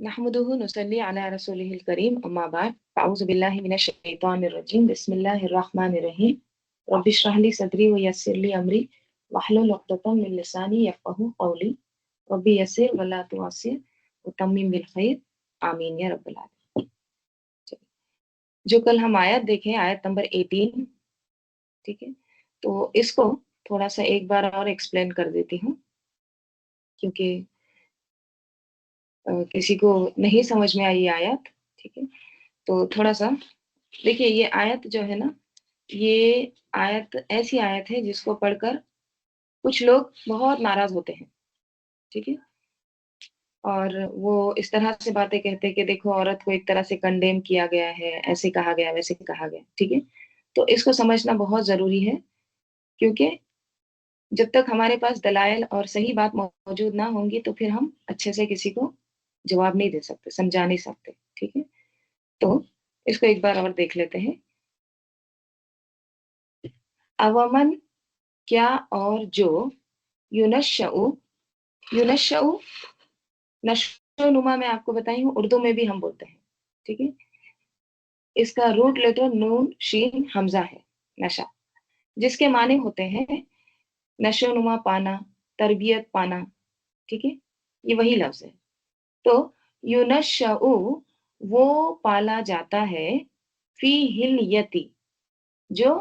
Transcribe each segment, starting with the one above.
नहमदुहु नुसल्ली अला रसूलिहिल करीम अम्मा बाद अऊज़ु बिल्लाहि मिनश शैतानिर रजीम बिस्मिल्लाहिर रहमानिर रहीम रब्बि इश्रह ली सदरी व यस्सिर ली अमरी वहलुल उक़दतम मिन लिसानी यफ़क़हू क़ौली रब्बि यस्सिर व ला तुअस्सिर व तम्मिम बिल खैर आमीन या रब्बल आलमीन। जो कल हम आयत देखें, आयत नंबर 18, ठीक है, तो इसको थोड़ा सा एक बार और एक्सप्लेन कर देती हूँ क्योंकि किसी को नहीं समझ में आई ये आयत, ठीक है। तो थोड़ा सा देखिए, ये आयत जो है ना, ये आयत ऐसी आयत है जिसको पढ़कर कुछ लोग बहुत नाराज होते हैं, ठीक है। और वो इस तरह से बातें कहते हैं कि देखो औरत को एक तरह से कंडेम किया गया है, ऐसे कहा गया, वैसे कहा गया, ठीक है। तो इसको समझना बहुत जरूरी है क्योंकि जब तक हमारे पास दलाइल और सही बात मौजूद ना होंगी तो फिर हम अच्छे से किसी को जवाब नहीं दे सकते, समझा नहीं सकते, ठीक है। तो इसको एक बार और देख लेते हैं। अवमन, क्या, और जो, युनश्शउ, युनश्शउ नशो नुमा मैं आपको बताई हूँ, उर्दू में भी हम बोलते हैं, ठीक है। इसका रूट लेटर नून शीन हमजा है, नशा, जिसके माने होते हैं नशो नुमा पाना, तरबियत पाना, ठीक है, ये वही लफ्ज है। तो युनश्शउ वो पाला जाता है, फी हिलियती, जो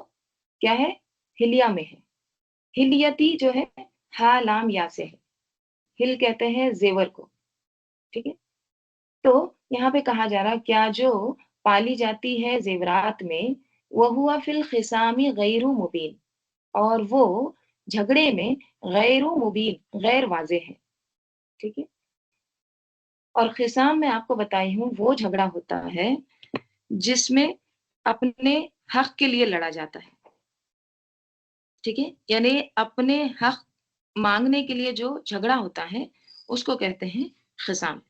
क्या है, हिलिया में है। हिलियती जो है हा लाम या से है, हिल कहते हैं जेवर को, ठीक है। तो यहाँ पे कहा जा रहा क्या जो पाली जाती है जेवरात में, वह हुआ फिल खिसामी गैरु मुबीन, और वो झगड़े में गैरु मुबीन गैर वाजे है, ठीक है। और खिसाम में आपको बताई हूँ वो झगड़ा होता है जिसमें अपने हक के लिए लड़ा जाता है, ठीक है। यानी अपने हक मांगने के लिए जो झगड़ा होता है उसको कहते हैं खिसाम।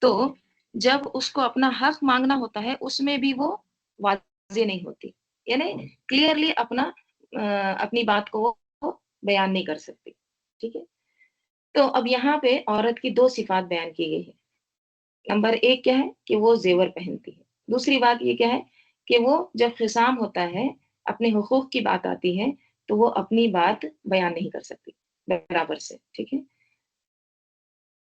तो जब उसको अपना हक मांगना होता है उसमें भी वो वाजे नहीं होती, यानी क्लियरली अपनी बात को वो बयान नहीं कर सकती, ठीक है। तो अब यहाँ पे औरत की दो सिफात बयान की गई है। नंबर एक क्या है कि वो जेवर पहनती है। दूसरी बात ये क्या है कि वो जब खिसाम होता है, अपने हुकूक की बात आती है, तो वो अपनी बात बयान नहीं कर सकती बराबर से, ठीक है।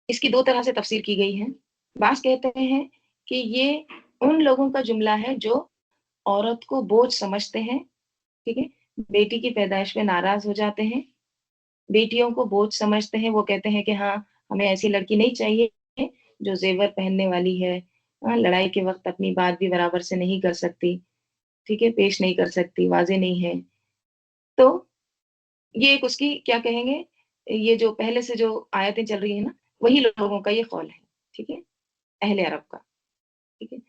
इसकी दो तरह से तफसीर की गई है। बास कहते हैं कि ये उन लोगों का जुमला है जो औरत को बोझ समझते हैं, ठीक है, बेटी की पैदाइश में नाराज हो जाते हैं, बेटियों को बोझ समझते हैं। वो कहते हैं कि हाँ, हमें ऐसी लड़की नहीं चाहिए जो जेवर पहनने वाली है, हाँ, लड़ाई के वक्त अपनी बात भी बराबर से नहीं कर सकती, ठीक है, पेश नहीं कर सकती, वाजे नहीं है। तो ये एक उसकी क्या कहेंगे, ये जो पहले से जो आयतें चल रही है ना, वही लोगों का ये कौल है, ठीक है, अहले अरब का, ठीक है।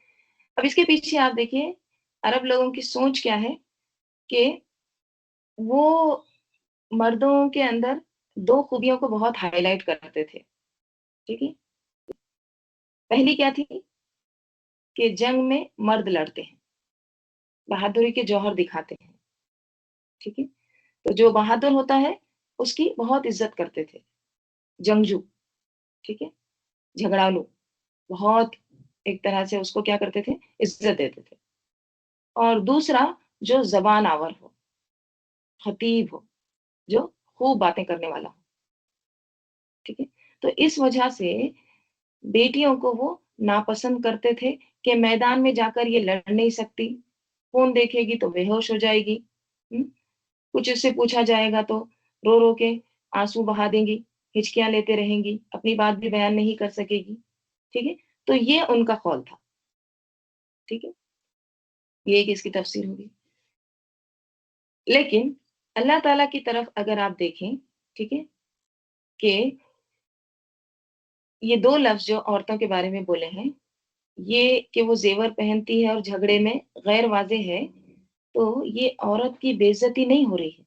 अब इसके पीछे आप देखिए अरब लोगों की सोच क्या है कि वो मर्दों के अंदर दो खूबियों को बहुत हाईलाइट करते थे, ठीक है। पहली क्या थी कि जंग में मर्द लड़ते हैं, बहादुरी के जौहर दिखाते हैं, ठीक है। तो जो बहादुर होता है उसकी बहुत इज्जत करते थे जंगजू, ठीक है, झगड़ालू, बहुत एक तरह से उसको क्या करते थे, इज्जत देते थे। और दूसरा जो जबान आवर हो, खतीब हो, जो खूब बातें करने वाला हो, ठीक है। तो इस वजह से बेटियों को वो नापसंद करते थे कि मैदान में जाकर ये लड़ नहीं सकती, फोन देखेगी तो बेहोश हो जाएगी, हुँ? कुछ उससे पूछा जाएगा तो रो रो के आंसू बहा देंगी, हिचकियां लेते रहेंगी, अपनी बात भी बयान नहीं कर सकेगी, ठीक है। तो ये उनका कौल था, ठीक है, ये एक इसकी तफसीर होगी। लेकिन अल्लाह ताला की तरफ अगर आप देखें, ठीक है, कि ये दो लफ्ज जो औरतों के बारे में बोले हैं, ये कि वो जेवर पहनती है और झगड़े में गैर वाजे है, तो ये औरत की बेइज्जती नहीं हो रही है,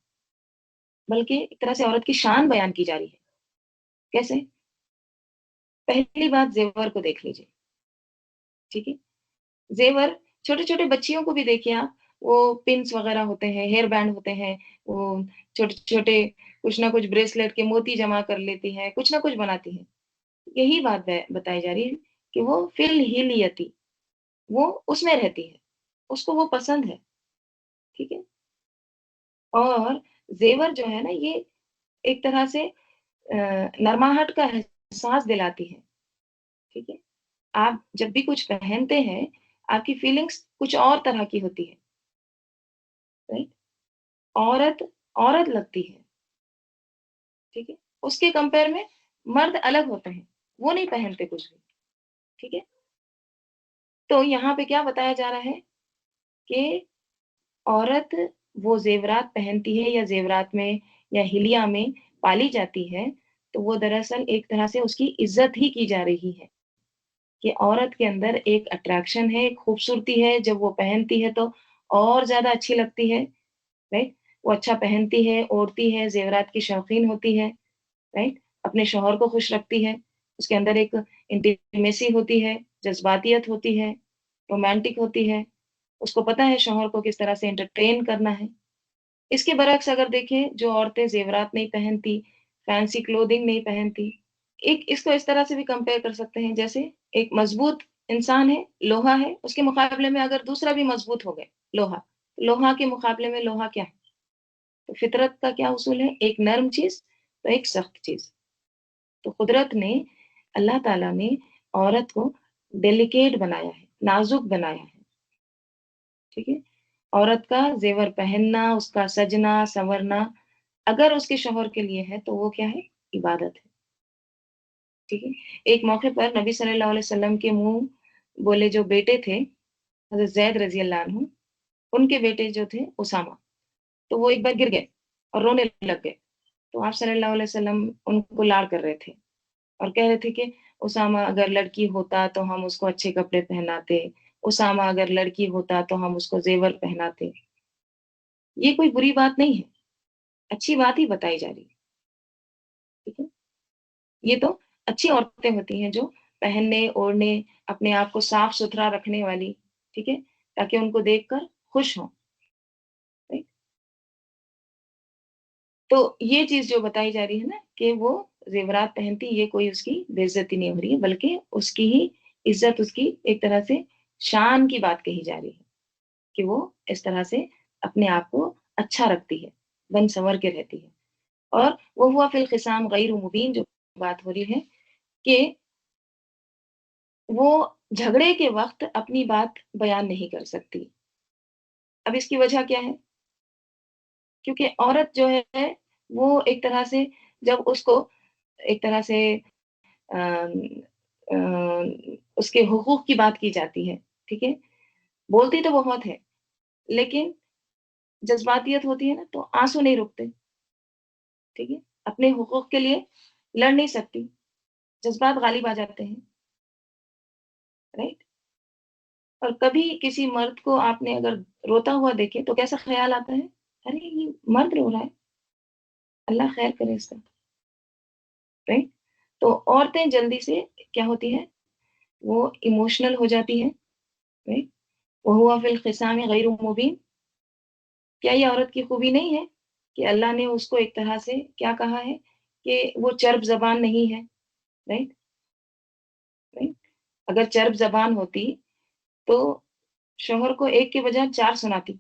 बल्कि एक तरह से औरत की शान बयान की जा रही है। कैसे? पहली बात जेवर को देख लीजिए, ठीक है। जेवर छोटे छोटे बच्चियों को भी देखिए आप, वो पिन्स वगैरह होते हैं, हेयर बैंड होते हैं, वो छोटे छोटे कुछ ना कुछ ब्रेसलेट के मोती जमा कर लेती हैं, कुछ ना कुछ बनाती हैं। यही बात बताई जा रही है کہ وہ فل ہیلیتی، وہ اس میں رہتی ہے، اس کو وہ پسند ہے، ٹھیک ہے؟ اور زیور جو ہے نا یہ ایک طرح سے نرماہٹ کا احساس دلاتی ہے، ٹھیک ہے؟ آپ جب بھی کچھ پہنتے ہیں آپ کی فیلنگس کچھ اور طرح کی ہوتی ہے، رائٹ؟ عورت عورت لگتی ہے، ٹھیک ہے؟ اس کے کمپیئر میں مرد الگ ہوتے ہیں، وہ نہیں پہنتے کچھ بھی، ٹھیک ہے؟ تو یہاں پہ کیا بتایا جا رہا ہے کہ عورت وہ زیورات پہنتی ہے یا زیورات میں یا ہلیا میں پالی جاتی ہے، تو وہ دراصل ایک طرح سے اس کی عزت ہی کی جا رہی ہے کہ عورت کے اندر ایک اٹریکشن ہے، ایک خوبصورتی ہے، جب وہ پہنتی ہے تو اور زیادہ اچھی لگتی ہے، رائٹ؟ وہ اچھا پہنتی ہے، اوڑھتی ہے، زیورات کی شوقین ہوتی ہے، رائٹ؟ اپنے شوہر کو خوش رکھتی ہے، اس کے اندر ایک انٹیمیسی ہوتی ہے، جذباتیت ہوتی ہے، رومانٹک ہوتی ہے، اس کو پتہ ہے شوہر کو کس طرح سے انٹرٹین کرنا ہے۔ اس کے برعکس اگر دیکھیں جو عورتیں زیورات نہیں پہنتی، فینسی کلودنگ نہیں پہنتی، ایک اس کو اس طرح سے بھی کمپیئر کر سکتے ہیں جیسے ایک مضبوط انسان ہے، لوہا ہے، اس کے مقابلے میں اگر دوسرا بھی مضبوط ہو گئے، لوہا، لوہا کے مقابلے میں لوہا کیا ہے؟ تو فطرت کا کیا اصول ہے؟ ایک نرم چیز تو ایک سخت چیز۔ تو قدرت نے، اللہ تعالیٰ نے عورت کو ڈیلیکیٹ بنایا ہے، نازک بنایا ہے، ٹھیک ہے؟ عورت کا زیور پہننا، اس کا سجنا سنورنا اگر اس کے شوہر کے لیے ہے تو وہ کیا ہے؟ عبادت ہے، ٹھیک ہے؟ ایک موقع پر نبی صلی اللہ علیہ وسلم کے منہ بولے جو بیٹے تھے، حضرت زید رضی اللہ عنہ، ان کے بیٹے جو تھے اسامہ، تو وہ ایک بار گر گئے اور رونے لگ گئے، تو آپ صلی اللہ علیہ وسلم ان کو لاڑ کر رہے تھے اور کہہ رہے تھے کہ اسامہ اگر لڑکی ہوتا تو ہم اس کو اچھے کپڑے پہناتے، اسامہ اگر لڑکی ہوتا تو ہم اس کو زیور پہناتے۔ یہ کوئی بری بات نہیں ہے، اچھی بات ہی بتائی جا رہی ہے، ٹھیک ہے؟ یہ تو اچھی عورتیں ہوتی ہیں جو پہننے اوڑھنے اپنے آپ کو صاف ستھرا رکھنے والی، ٹھیک ہے؟ تاکہ ان کو دیکھ کر خوش ہوں، right؟ تو یہ چیز جو بتائی جا رہی ہے نا کہ وہ زیورات پہنتی، یہ کوئی اس کی بے عزتی نہیں ہو رہی ہے بلکہ اس کی ہی عزت، اس کی ایک طرح سے شان کی بات کہی جا رہی ہے کہ وہ اس طرح سے اپنے آپ کو اچھا رکھتی ہے، بن سنور کے رہتی ہے۔ اور وہ ہوا فی الخصام غیر مبین جو بات ہو رہی ہے کہ وہ جھگڑے کے وقت اپنی بات بیان نہیں کر سکتی۔ اب اس کی وجہ کیا ہے؟ کیونکہ عورت جو ہے وہ ایک طرح سے جب اس کو ایک طرح سے آم، آم، اس کے حقوق کی بات کی جاتی ہے، ٹھیک ہے؟ بولتی تو بہت ہے لیکن جذباتیت ہوتی ہے نا تو آنسو نہیں رکتے، ٹھیک ہے؟ اپنے حقوق کے لیے لڑ نہیں سکتی، جذبات غالب آ جاتے ہیں، رائٹ؟ اور کبھی کسی مرد کو آپ نے اگر روتا ہوا دیکھے تو کیسا خیال آتا ہے؟ ارے یہ مرد رو رہا ہے، اللہ خیر کرے اس کا، رائٹ؟ تو عورتیں جلدی سے کیا ہوتی ہے؟ وہ ایموشنل ہو جاتی ہے، رائٹ؟ وہ ہوا فی الخصام غیر مبین، کیا یہ عورت کی خوبی نہیں ہے کہ اللہ نے اس کو ایک طرح سے کیا کہا ہے کہ وہ چرب زبان نہیں ہے، رائٹ؟ رائٹ؟ اگر چرب زبان ہوتی تو شوہر کو ایک کے بجائے چار سناتی،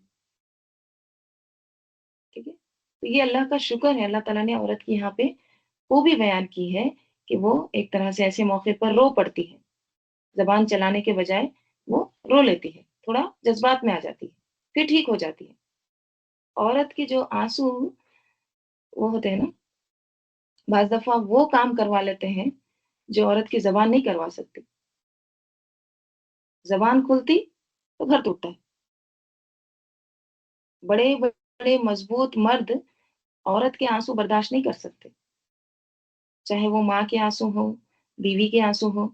ٹھیک ہے؟ تو یہ اللہ کا شکر ہے، اللہ تعالیٰ نے عورت کی یہاں پہ وہ بھی بیان کی ہے کہ وہ ایک طرح سے ایسے موقع پر رو پڑتی ہے، زبان چلانے کے بجائے وہ رو لیتی ہے، تھوڑا جذبات میں آ جاتی ہے، پھر ٹھیک ہو جاتی ہے۔ عورت کے جو آنسو وہ ہوتے ہیں نا، بعض دفعہ وہ کام کروا لیتے ہیں جو عورت کی زبان نہیں کروا سکتی، زبان کھلتی تو گھر ٹوٹتا ہے، بڑے بڑے مضبوط مرد عورت کے آنسو برداشت نہیں کر سکتے، چاہے وہ ماں کے آنسو ہو، بیوی کے آنسو ہو،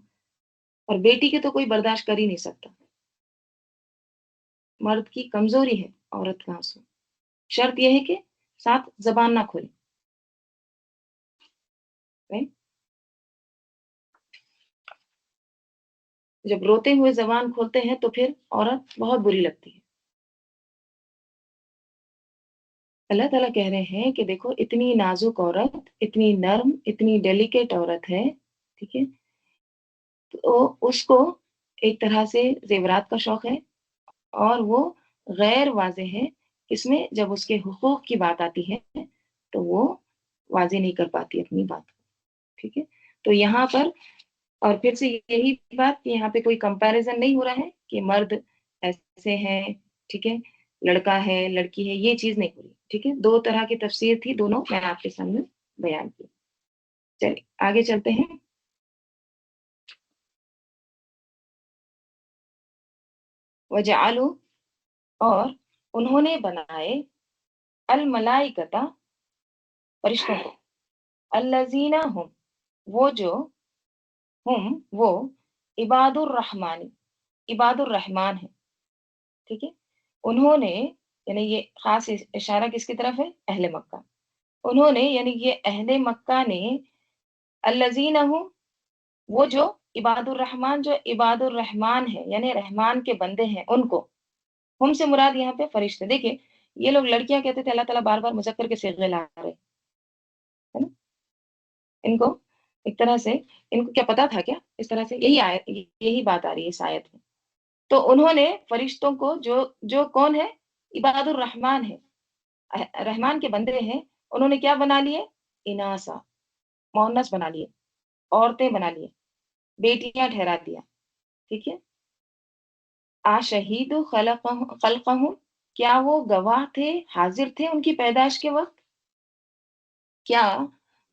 اور بیٹی کے تو کوئی برداشت کر ہی نہیں سکتا۔ مرد کی کمزوری ہے عورت کا آنسو، شرط یہ ہے کہ ساتھ زبان نہ کھولے، right؟ جب روتے ہوئے زبان کھولتے ہیں تو پھر عورت بہت بری لگتی ہے۔ اللہ تعالیٰ کہہ رہے ہیں کہ دیکھو اتنی نازک عورت، اتنی نرم، اتنی ڈیلیکیٹ عورت ہے، ٹھیک ہے؟ تو उसको एक तरह से जेवरात का शौक है और वो गैर वाज़ेह है, इसमें जब उसके हुकूक की बात आती है तो वो वाज़ेह नहीं कर पाती अपनी बात को, ठीक है? तो यहाँ पर और फिर से यही बात कि यहाँ पे कोई कंपैरिज़न नहीं हो रहा है कि मर्द ऐसे हैं, ठीक है? लड़का है, लड़की है, ये चीज़ नहीं हो रही, ठीक है? 2 तरह की तफ़सीर थी, दोनों मैंने आपके सामने बयान की। चलिए आगे चलते हैं। वजअलू और उन्होंने बनाए अल मलाइकता फरिश्तों को, अल्लज़ीना हुम वो जो हुम वो इबादुर रहमानी इबादुर रहमान है, ठीक है? उन्होंने यानी ये खास इशारा किसकी तरफ है? अहले मक्का। उन्होंने यानी ये अहले मक्का ने अल्लज़ीना हुम वो जो इबादुर रहमान जो इबादुर रहमान है यानी रहमान के बंदे हैं उनको, हुम से मुराद यहाँ पे फरिश्ते। देखिए ये लोग लड़कियां कहते थे, अल्लाह ताला बार बार मुजक्कर के सिगे ला रहे, है ना? इनको एक तरह से इनको क्या पता था क्या इस तरह से? यही आयत यही बात आ रही है इस आयत में। तो उन्होंने फरिश्तों को जो जो कौन है? इबादुर रहमान है, रहमान के बंदे हैं, उन्होंने क्या बना लिए? इनासा, मोहन्नस बना लिए, औरतें बना लिए, बेटियां ठहरा दिया, ठीक है? आ शहीदु खलक़हु क्या वो गवाह थे, हाजिर थे उनकी पैदाइश के वक्त? क्या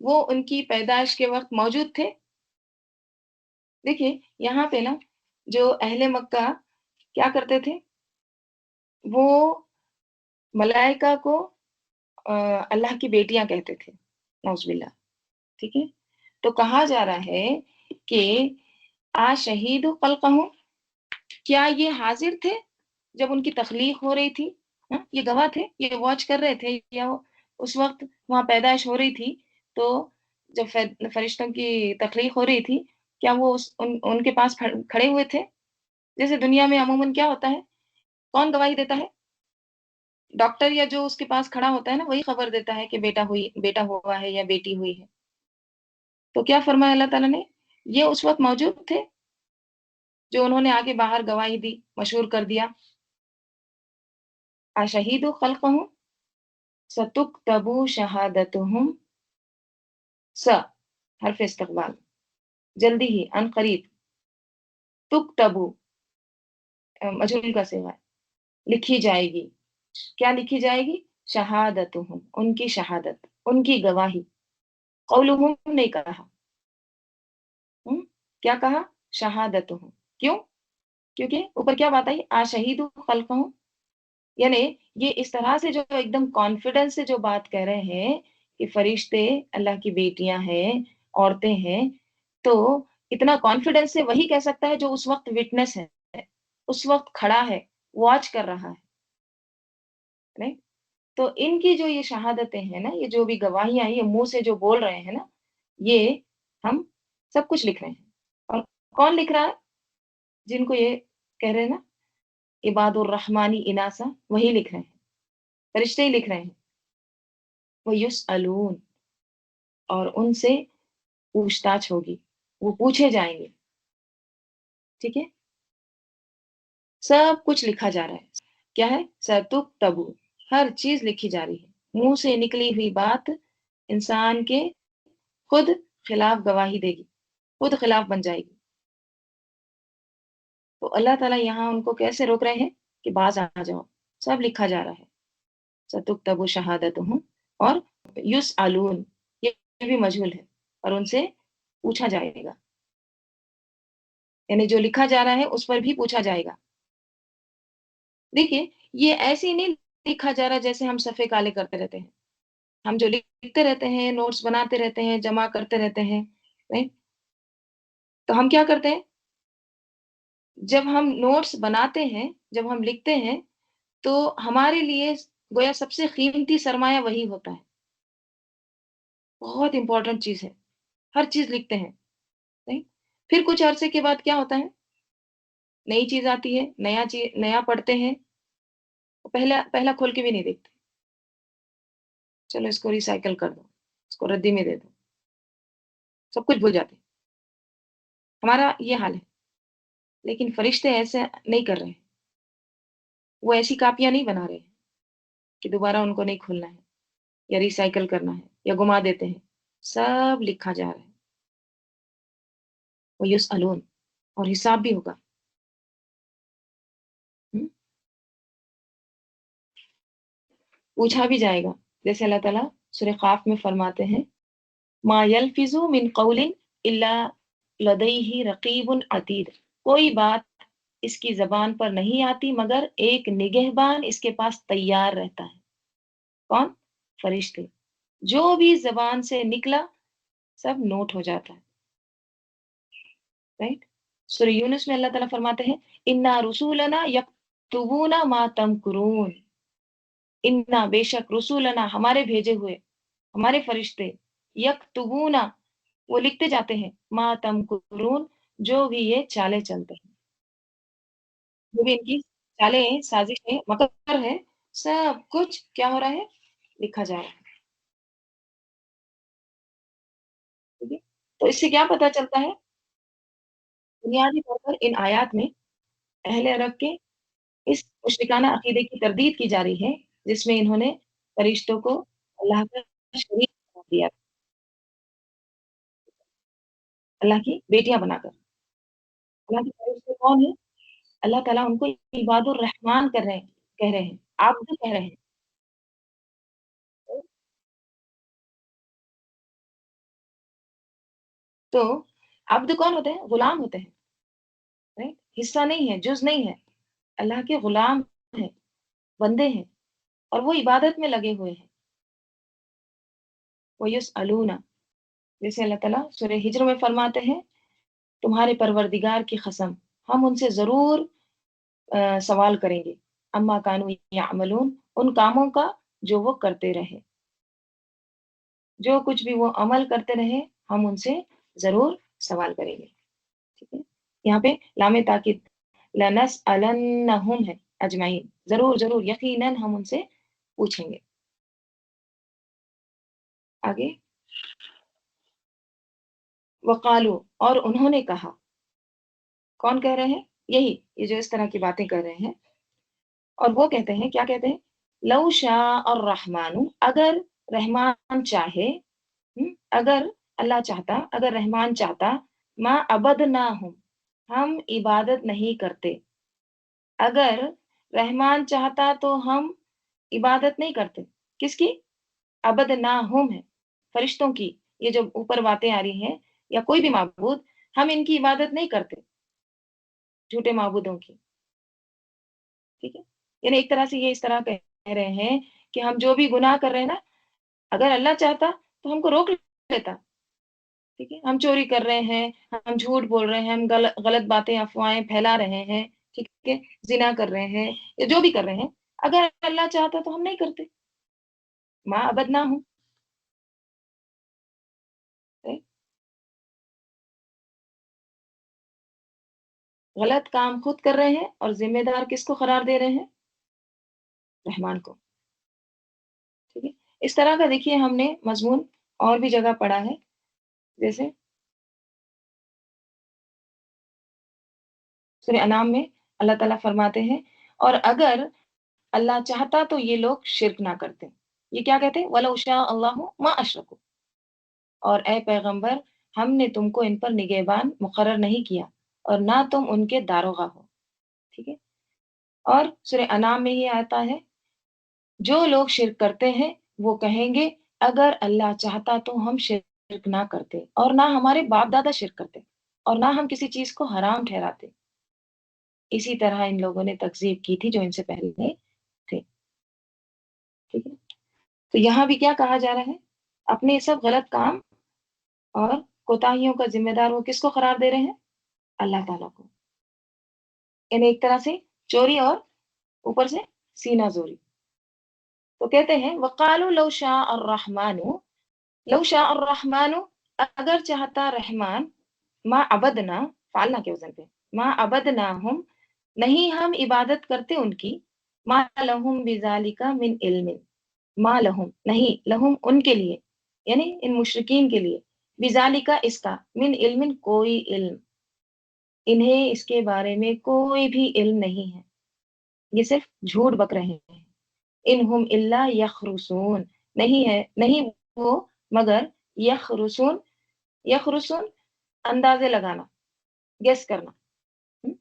वो उनकी पैदाइश के वक्त मौजूद थे? देखिए यहाँ पे ना जो अहले मक्का क्या करते थे? वो मलाइका को अल्लाह की बेटियां कहते थे, नौज़ुबिल्लाह, ठीक है? तो कहा जा रहा है कि आ शहीदु खल्क़हु क्या ये हाजिर थे जब उनकी तख्लीक हो रही थी? हाँ, ये गवाह थे, ये वॉच कर रहे थे या उस वक़्त वहाँ पैदाइश हो रही थी, तो जब फरिश्तों की तख्लीक हो रही थी, क्या वो उनके पास खड़े हुए थे? जैसे दुनिया में अमूमन क्या होता है? कौन गवाही देता है? डॉक्टर या जो उसके पास खड़ा होता है ना, वही खबर देता है कि बेटा हुआ है या बेटी हुई है। तो क्या फरमाया अल्लाह ताला ने? ये उस वक़्त मौजूद थे, जो उन्होंने आगे बाहर गवाही दी, मशहूर कर दिया। अशहीदु खल्क़हु सतुक्तबु शहादतुहुम स हर्फ इस्तिक़बाल जल्दी ही अन करीब तुक्तबु मजहूल का सिगा है, लिखी जाएगी। क्या लिखी जाएगी? शहादतुहुम उनकी शहादत, उनकी गवाही। कौलुहुम नहीं कहा, क्या कहा? शहादतुहुम। क्यों? क्योंकि ऊपर क्या बात आई? अशहीदु खल्क़हु यानी ये इस तरह से जो एकदम कॉन्फिडेंस से जो बात कह रहे हैं कि फरिश्ते अल्लाह की बेटियां हैं, औरतें हैं, तो इतना कॉन्फिडेंस से वही कह सकता है जो उस वक्त विटनेस है, उस वक्त खड़ा है, वॉच कर रहा है, राइट? तो इनकी जो ये शहादतें हैं ना, ये जो भी गवाहियां हैं, ये मुंह से जो बोल रहे हैं ना, ये हम सब कुछ लिख रहे हैं। और कौन लिख रहा है? जिनको ये कह रहे हैं ना, इबादुर रहमानी इनासा, वही लिख रहे हैं, फरिश्ते ही लिख रहे हैं। वो युसअलून और उनसे पूछताछ होगी, वो पूछे जाएंगे, ठीक है? सब कुछ लिखा जा रहा है। क्या है? सतुक तबु हर चीज लिखी जा रही है। मुंह से निकली हुई बात इंसान के खुद खिलाफ गवाही देगी, खुद खिलाफ बन जाएगी। तो अल्लाह ताला यहाँ उनको कैसे रोक रहे हैं कि बाज आ जाओ, सब लिखा जा रहा है। सतुक तबु शहादत हूँ और युस आलून ये भी मजहूल है और उनसे पूछा जाएगा, यानी जो लिखा जा रहा है उस पर भी पूछा जाएगा। देखिए ये ऐसे ही नहीं लिखा जा रहा जैसे हम सफ़े काले करते रहते हैं। हम जो लिखते रहते हैं, नोट्स बनाते रहते हैं, जमा करते रहते हैं, राइट? तो हम क्या करते हैं, जब हम नोट्स बनाते हैं, जब हम लिखते हैं, तो हमारे लिए गोया सबसे कीमती सरमाया वही होता है। बहुत इम्पोर्टेंट चीज़ है, हर चीज़ लिखते हैं, राइट? फिर कुछ अरसे के बाद क्या होता है, नई चीज़ आती है, नया पढ़ते हैं, पहला पहला खोल के भी नहीं देखते। चलो इसको रिसाइकिल कर दो, इसको रद्दी में दे दो, सब कुछ भूल जाते हैं। ہمارا یہ حال ہے، لیکن فرشتے ایسے نہیں کر رہے ہیں، وہ ایسی کاپیاں نہیں بنا رہے ہیں کہ دوبارہ ان کو نہیں کھولنا ہے یا ریسائیکل کرنا ہے یا گما دیتے ہیں، سب لکھا جا رہا ہے، وہ یسألون، اور حساب بھی ہوگا۔ ہم؟ پوچھا بھی جائے گا، جیسے اللہ تعالیٰ سورہ قاف میں فرماتے ہیں ما یلفظ من قول الا لدیہ رقیب عتید، کوئی بات اس کی زبان پر نہیں آتی مگر ایک نگہبان اس کے پاس تیار رہتا ہے۔ کون؟ فرشتے، جو بھی زبان سے نکلا سب نوٹ ہو جاتا ہے، رائٹ؟ سورہ یونس میں اللہ تعالیٰ فرماتے ہیں انا رسولنا یکتبون ما تمکرون، انا بے شک رسولنا ہمارے بھیجے ہوئے ہمارے فرشتے، یکتبونا وہ لکھتے جاتے ہیں، ما تمکرون جو بھی یہ چالیں چلتے ہیں، جو بھی ان کی چالیں سازشیں مکر ہے، سب کچھ کیا ہو رہا ہے؟ لکھا جا رہا ہے، ٹھیک ہے؟ تو اس سے کیا پتہ چلتا ہے؟ بنیادی طور پر ان آیات میں اہل عرب کے اس مشرکانہ عقیدے کی تردید کی جا رہی ہے جس میں انہوں نے فرشتوں کو اللہ کا شریک قرار دیا، اللہ کی بیٹیاں بنا کر۔ اللہ کے فرشتے کون ہیں؟ اللہ تعالیٰ ان کو عباد الرحمان کہہ رہے ہیں، عبد کہہ رہے ہیں۔ تو عبد کون ہوتے ہیں؟ غلام ہوتے ہیں، رائٹ؟ حصہ نہیں ہے، جز نہیں ہے، اللہ کے غلام ہیں، بندے ہیں، اور وہ عبادت میں لگے ہوئے ہیں۔ وَيُسْأَلُونَ، جیسے اللہ تعالیٰ سورہ ہجر میں فرماتے ہیں تمہارے پروردگار کی قسم ہم ان سے ضرور سوال کریں گے، اما کانوا یعملون، ان کاموں کا جو وہ کرتے رہے، جو کچھ بھی وہ عمل کرتے رہے ہم ان سے ضرور سوال کریں گے، ٹھیک ہے؟ یہاں پہ لام تاکید لنسألنہم ہے، اجمعین، ضرور ضرور یقیناً ہم ان سے پوچھیں گے۔ آگے وقالو، اور انہوں نے کہا، کون کہہ رہے ہیں؟ یہی یہ جو اس طرح کی باتیں کر رہے ہیں، اور وہ کہتے ہیں، کیا کہتے ہیں؟ لو شاء الرحمن، اگر رحمان چاہے، اگر اللہ چاہتا، اگر رحمان چاہتا، ما عبدناہم، ہم عبادت نہیں کرتے، اگر رحمان چاہتا تو ہم عبادت نہیں کرتے، کس کی؟ عبدناہم ہے، فرشتوں کی، یہ جو اوپر باتیں آ رہی ہیں یا کوئی بھی معبود، ہم ان کی عبادت نہیں کرتے، جھوٹے معبودوں کی، ٹھیک ہے؟ یعنی ایک طرح سے یہ اس طرح کہہ رہے ہیں کہ ہم جو بھی گناہ کر رہے ہیں نا، اگر اللہ چاہتا تو ہم کو روک لیتا، ٹھیک ہے؟ ہم چوری کر رہے ہیں، ہم جھوٹ بول رہے ہیں، ہم غلط باتیں افواہیں پھیلا رہے ہیں، ٹھیک ہے؟ زنا کر رہے ہیں یا جو بھی کر رہے ہیں، اگر اللہ چاہتا تو ہم نہیں کرتے، ماں ابد نہ ہوں، غلط کام خود کر رہے ہیں اور ذمہ دار کس کو قرار دے رہے ہیں؟ رحمان کو، ٹھیک ہے؟ اس طرح کا دیکھیے ہم نے مضمون اور بھی جگہ پڑھا ہے، جیسے سورہ انعام میں اللہ تعالیٰ فرماتے ہیں اور اگر اللہ چاہتا تو یہ لوگ شرک نہ کرتے، یہ کیا کہتے ہیں؟ وَلَوْ شَاءَ اللَّهُ مَا أَشْرَكُوا، اور اے پیغمبر ہم نے تم کو ان پر نگہبان مقرر نہیں کیا اور نہ تم ان کے داروغہ ہو، ٹھیک ہے؟ اور سورہ انعام میں یہ آتا ہے جو لوگ شرک کرتے ہیں وہ کہیں گے اگر اللہ چاہتا تو ہم شرک نہ کرتے، اور نہ ہمارے باپ دادا شرک کرتے، اور نہ ہم کسی چیز کو حرام ٹھہراتے، اسی طرح ان لوگوں نے تکذیب کی تھی جو ان سے پہلے تھے، ٹھیک ہے؟ تو یہاں بھی کیا کہا جا رہا ہے؟ اپنے سب غلط کام اور کوتاہیوں کا ذمہ دار وہ کس کو قرار دے رہے ہیں؟ اللہ تعالیٰ کو، یعنی ایک طرح سے چوری اور اوپر سے سینہ زوری۔ تو کہتے ہیں وقالوا لو شاء الرحمن، لو شاء الرحمن، اگر چاہتا رحمان، ما عبدنا، فعلنا کے وزن پہ، ما عبدناہم، نہیں ہم عبادت کرتے ان کی، ما لہم بذالک من علم، ما لہم نہیں، لہم ان کے لیے، یعنی ان مشرکین کے لیے، بذالک اس کا، من علم کوئی علم، इन्हें इसके बारे में कोई भी इल्म नहीं है, ये सिर्फ झूठ बक रहे हैं। इनहुम इल्ला यखरुसून, नहीं है, नहीं वो मगर यखरुसून, यखरुसून अंदाजे लगाना, गेस करना, हम्म,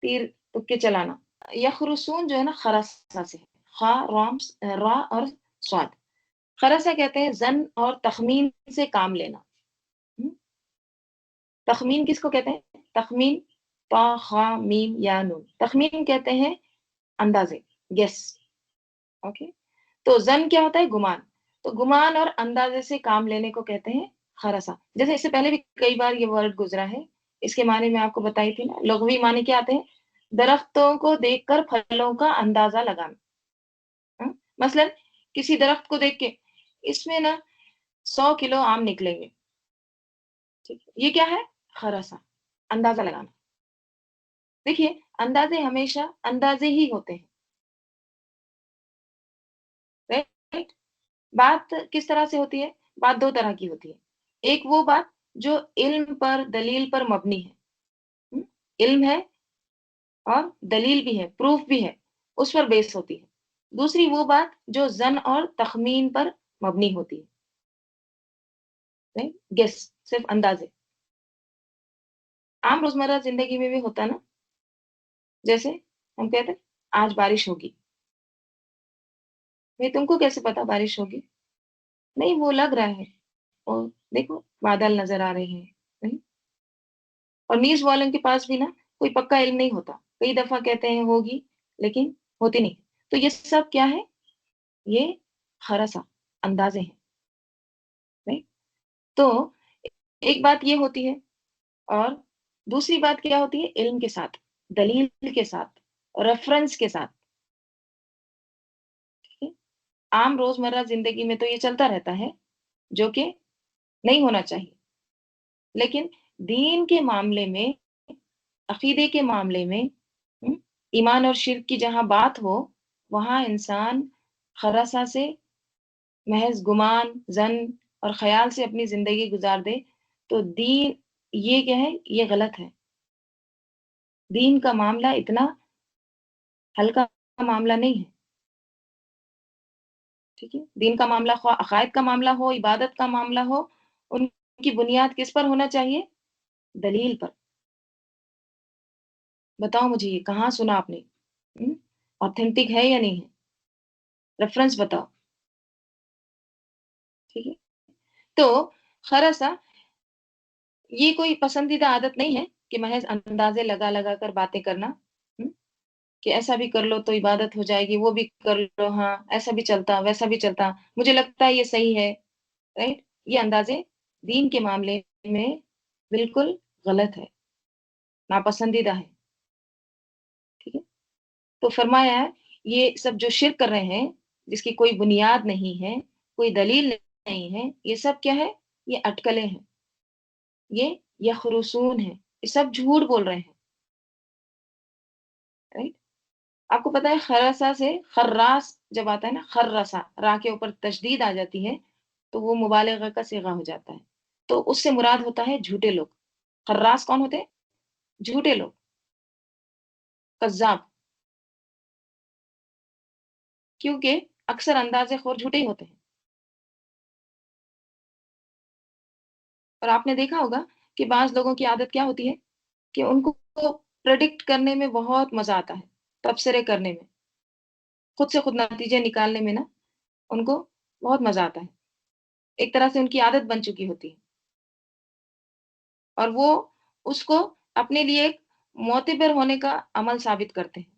तीर तुक्के चलाना। यखरुसून जो है ना खरसा से है, खा राम रा और स्वाद। खरसा कहते हैं जन और तखमीन से काम लेना। हम्म, तखमीन किसको कहते हैं? तखमीन ता खा मीम या नून, तखमीन कहते हैं अंदाजे, गेस। ओके, तो जन क्या होता है? गुमान। तो गुमान और अंदाजे से काम लेने को कहते हैं खरसा। जैसे इससे पहले भी कई बार ये वर्ड गुजरा है, इसके माने मैं आपको बताई थी ना। लघवी माने क्या आते हैं? दरख्तों को देखकर फलों का अंदाजा लगाना। हाँ? मसलन किसी दरख्त को देख के इसमें ना 100 किलो आम निकलेंगे, ठीक है, ये क्या है? खरसा, अंदाजा लगाना। देखिए, अंदाजे हमेशा अंदाजे ही होते हैं, राइट। बात किस तरह से होती है? बात दो तरह की होती है। एक वो बात जो इल्म पर दलील पर मबनी है, हम्म, इल्म है और दलील भी है, प्रूफ भी है, उस पर बेस होती है। दूसरी वो बात जो जन और तखमीन पर मबनी होती है, गेस, सिर्फ अंदाजे। आम रोजमर्रा जिंदगी में भी होता है ना। जैसे हम कहते हैं आज बारिश होगी, भाई तुमको कैसे पता बारिश होगी? नहीं, वो लग रहा है, और देखो बादल नजर आ रहे हैं, नहीं? और न्यूज वालों के पास भी ना कोई पक्का इल्म नहीं होता, कई दफा कहते हैं होगी लेकिन होती नहीं। तो ये सब क्या है? ये खरसा, अंदाजे हैं, नहीं? तो एक बात ये होती है, और दूसरी बात क्या होती है? इल्म के साथ, दलील के साथ, रेफरेंस के साथ, ठीक है? आम रोजमर्रा जिंदगी में तो ये चलता रहता है, जो कि नहीं होना चाहिए। लेकिन दीन के मामले में, अकीदे के मामले में, हम्म, ईमान और शिर्क की जहां बात हो, वहां इंसान खरसा से, महज गुमान जन और ख्याल से अपनी जिंदगी गुजार दे, तो दीन, ये क्या है? ये गलत है। दीन का मामला इतना हल्का मामला नहीं है, ठीक है। दीन का मामला, ख्वाह अकायद का मामला हो, इबादत का मामला हो, उनकी बुनियाद किस पर होना चाहिए? दलील पर। बताओ मुझे, ये कहाँ सुना आपने? ऑथेंटिक है या नहीं है? रेफरेंस बताओ, ठीक है। तो खरसा ये कोई पसंदीदा आदत नहीं है कि महज अंदाजे लगा लगा कर बातें करना, हम्म, कि ऐसा भी कर लो तो इबादत हो जाएगी, वो भी कर लो, हाँ ऐसा भी चलता वैसा भी चलता, मुझे लगता है ये सही है, राइट। ये अंदाजे दीन के मामले में बिल्कुल गलत है, नापसंदीदा है, ठीक है। तो फरमाया है, ये सब जो शिर्क कर रहे हैं, जिसकी कोई बुनियाद नहीं है, कोई दलील नहीं है, ये सब क्या है? ये अटकलें हैं, ये यखरुसून है, ये सब झूठ बोल रहे हैं, राइट। आपको पता है खरसा से खर्रास जब आता है ना, खर्रसा, रा के ऊपर तशदीद आ जाती है तो वो मुबालगा का सीगा हो जाता है। तो उससे मुराद होता है झूठे लोग। खर्रास कौन होते हैं? झूठे लोग, कज्जाब। क्योंकि अक्सर अंदाजे खोर झूठे ही होते हैं। और आपने देखा होगा कि बाज लोगों की आदत क्या होती है, कि उनको प्रेडिक्ट करने में बहुत मजा आता है, तबसरे करने में, खुद से खुद नतीजे निकालने में ना उनको बहुत मजा आता है। एक तरह से उनकी आदत बन चुकी होती है, और वो उसको अपने लिए एक मोतिबर होने का अमल साबित करते हैं।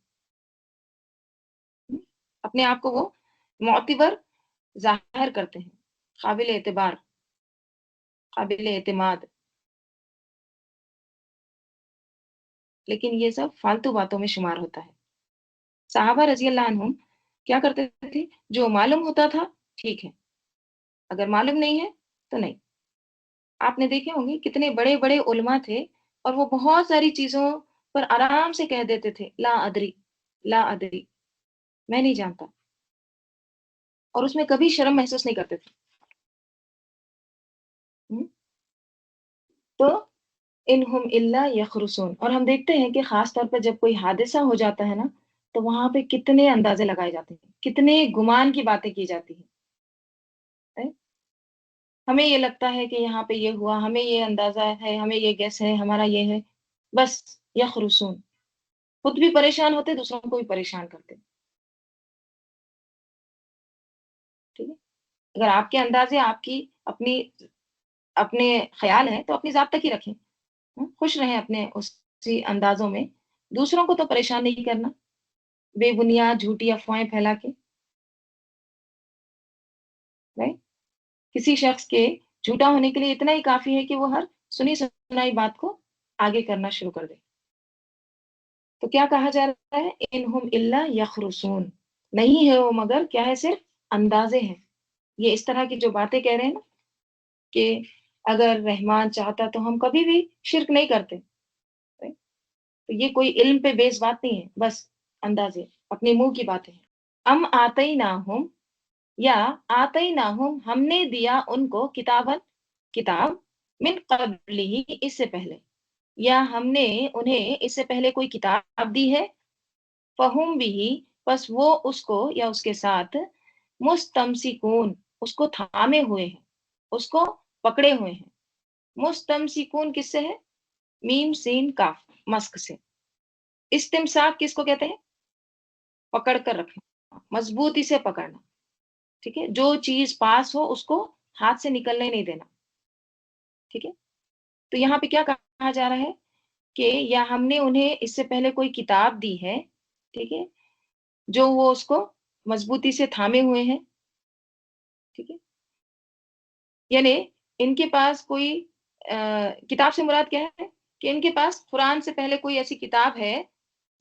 हम्म? अपने आप को वो मोतिबर जाहिर करते हैं, काबिल एतबार, काबिल एतमाद। लेकिन ये सब फालतू बातों में शुमार होता है। साहबा रजी अल्लाह अन्हुम क्या करते थे? जो मालूम होता था ठीक है, अगर मालूम नहीं है तो नहीं। आपने देखे होंगे कितने बड़े बड़े उलमा थे, और वो बहुत सारी चीजों पर आराम से कह देते थे ला अदरी, ला अदरी, मैं नहीं जानता, और उसमें कभी शर्म महसूस नहीं करते थे। हम्म? तो इनहुम इल्ला यखरुसून। और हम देखते हैं कि खास तौर पर जब कोई हादसा हो जाता है ना, तो वहां पे कितने अंदाजे लगाए जाते हैं, कितने गुमान की बातें की जाती हैं, right? हमें ये लगता है कि यहाँ पे ये हुआ, हमें ये अंदाजा है, हमें ये गेस है, हमारा ये है, बस यखरुसून। खुद भी परेशान होते, दूसरों को भी परेशान करते। ठीक है। अगर आपके अंदाजे, आपकी अपनी अपने ख्याल है, तो अपनी जात तक ही रखें। खुश रहें अपने उसी अंदाजों में, दूसरों को तो परेशान नहीं करना बेबुनियाद झूठी अफवाहें फैला के। राइट। किसी शख्स के झूठा होने के लिए इतना ही काफी है कि वो हर सुनी सुनाई बात को आगे करना शुरू कर दे। तो क्या कहा जा रहा है, इनहुम इल्ला यखरुसून, नहीं है वो मगर क्या है, सिर्फ अंदाजे हैं। ये इस तरह की जो बातें कह रहे हैं ना, कि अगर रहमान चाहता तो हम कभी भी शिरक नहीं करते। right? तो ये कोई इल्म पे बेस बात नहीं है, बस अंदाजे, अपने मुंह की बातें हैं। अम आते ना हम, या आते ना हम, हमने दिया उनको किताबन, किताब, मिन कबली ही, इससे पहले, या हमने उन्हें इससे पहले कोई किताब दी है, फहुम भी, बस वो उसको या उसके साथ, मुस्तमसिकून, उसको थामे हुए हैं, उसको पकड़े हुए हैं। मुस्तमसिकून किससे है, मीम सीन काफ, मस्क से। इस्तिमसाक किसको कहते हैं, पकड़ कर रखना, मजबूती से पकड़ना। ठीक है, जो चीज पास हो उसको हाथ से निकलने नहीं देना। ठीक है। तो यहाँ पे क्या कहा जा रहा है कि या हमने उन्हें इससे पहले कोई किताब दी है, ठीक है, जो वो उसको मजबूती से थामे हुए हैं। ठीक है। यानी इनके पास कोई किताब से मुराद क्या है, कि इनके पास कुरान से पहले कोई ऐसी किताब है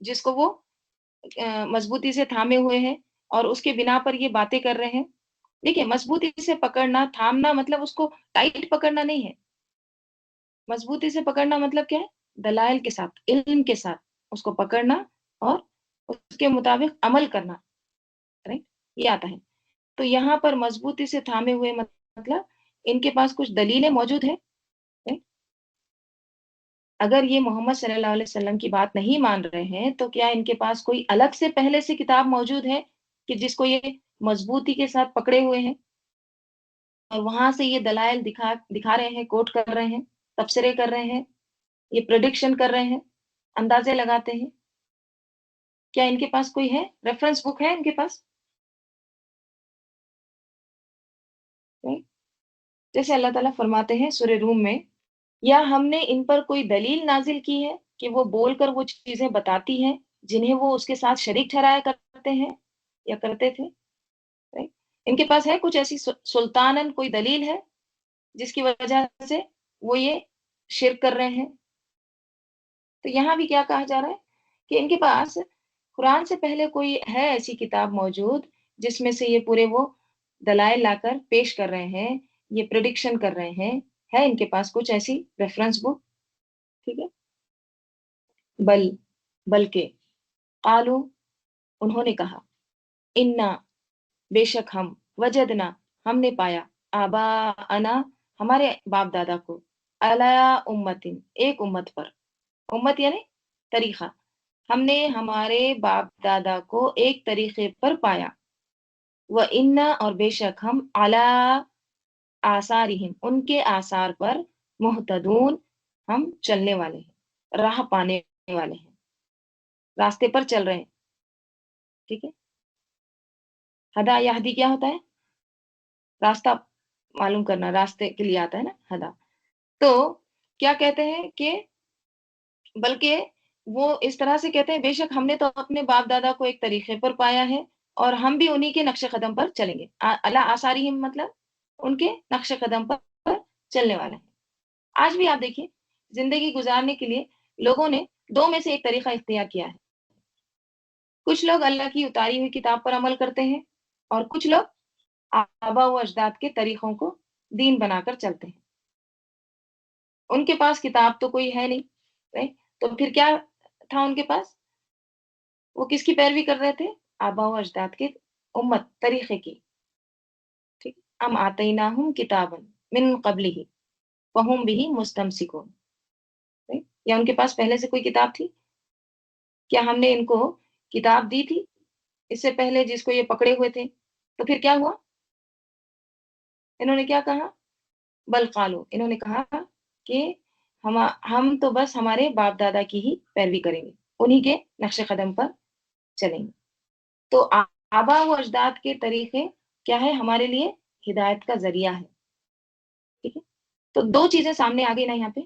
जिसको वो मजबूती से थामे हुए हैं, और उसके बिना पर ये बातें कर रहे हैं। देखिए, मजबूती से पकड़ना, थामना मतलब उसको टाइट पकड़ना नहीं है। मजबूती से पकड़ना मतलब क्या है, दलाइल के साथ, इल्म के साथ उसको पकड़ना और उसके मुताबिक अमल करना। राइट। ये आता है। तो यहाँ पर मजबूती से थामे हुए मतलब इनके पास कुछ दलीलें मौजूद है। राइट? अगर ये मोहम्मद सल्लल्लाहु अलैहि वसल्लम की बात नहीं मान रहे हैं, तो क्या इनके पास कोई अलग से पहले से किताब मौजूद है कि जिसको ये मजबूती के साथ पकड़े हुए हैं, और वहां से ये दलाइल दिखा दिखा रहे हैं, कोट कर रहे हैं, तबसरे कर रहे हैं, ये प्रिडिक्शन कर रहे हैं, अंदाजे लगाते हैं। क्या इनके पास कोई है, रेफरेंस बुक है इनके पास? नहीं? जैसे अल्लाह ताला फरमाते हैं सूरह रूम में, या हमने इन पर कोई दलील नाजिल की है कि वो बोलकर वो चीजें बताती हैं जिन्हें वो उसके साथ शरीक ठहराया करते हैं या करते थे। राइट? इनके पास है कुछ ऐसी सुल्तानन कोई दलील है जिसकी वजह से वो ये शिरक कर रहे हैं। तो यहाँ भी क्या कहा जा रहा है कि इनके पास कुरान से पहले कोई है ऐसी किताब मौजूद जिसमें से ये पूरे वो दलाइल लाकर पेश कर रहे हैं, ये प्रिडिक्शन कर रहे हैं, है इनके पास कुछ ऐसी रेफरेंस बुक। ठीक है। बल, बल्कि, आलू, उन्होंने कहा, इन्ना, बेशक हम, वजदना, हमने पाया, आबा अना, हमारे बाप दादा को, अला उम्मतिन, एक उम्मत पर, उम्मत यानी तरीका, हमने हमारे बाप दादा को एक तरीके पर पाया। व इन्ना, और बेशक हम, अला आसारिहिम, उनके आसार पर, मुहतदून, हम चलने वाले हैं, राह पाने वाले हैं, रास्ते पर चल रहे हैं। ठीक है। हदा या हदी क्या होता है, रास्ता मालूम करना, रास्ते के लिए आता है ना हदा। तो क्या कहते हैं कि बल्कि वो इस तरह से कहते हैं, बेशक हमने तो अपने बाप दादा को एक तरीके पर पाया है, और हम भी उन्हीं के नक्शे कदम पर चलेंगे। अला आसारी मतलब उनके नक्शे कदम पर चलने वाले हैं। आज भी आप देखिए, जिंदगी गुजारने के लिए लोगों ने दो में से एक तरीका इख्तियार किया है। कुछ लोग अल्लाह की उतारी हुई किताब पर अमल करते हैं, और कुछ लोग आबा व अजदाद के तरीकों को दीन बनाकर चलते हैं। उनके पास किताब तो कोई है नहीं, राइट? तो फिर क्या था उनके पास, वो किसकी पैरवी कर रहे थे, आबा व अजदाद के उम्मत तरीके की। ठीक। हम आतईनाहुम किताबन मिन कबलिही फहुम बिही मुस्तमसिकून। یا ان کے پاس پہلے سے کوئی کتاب تھی؟ کیا ہم نے ان کو کتاب دی تھی اس سے پہلے جس کو یہ پکڑے ہوئے تھے؟ تو پھر کیا ہوا؟ انہوں نے کیا کہا؟ بل قالو، انہوں نے کہا کہ ہم تو بس ہمارے باپ دادا کی ہی پیروی کریں گے، انہی کے نقش قدم پر چلیں گے۔ تو آبا و اجداد کے طریقے کیا ہے؟ ہمارے لیے ہدایت کا ذریعہ ہے، ٹھیک ہے؟ تو دو چیزیں سامنے آ گئی نا یہاں پہ،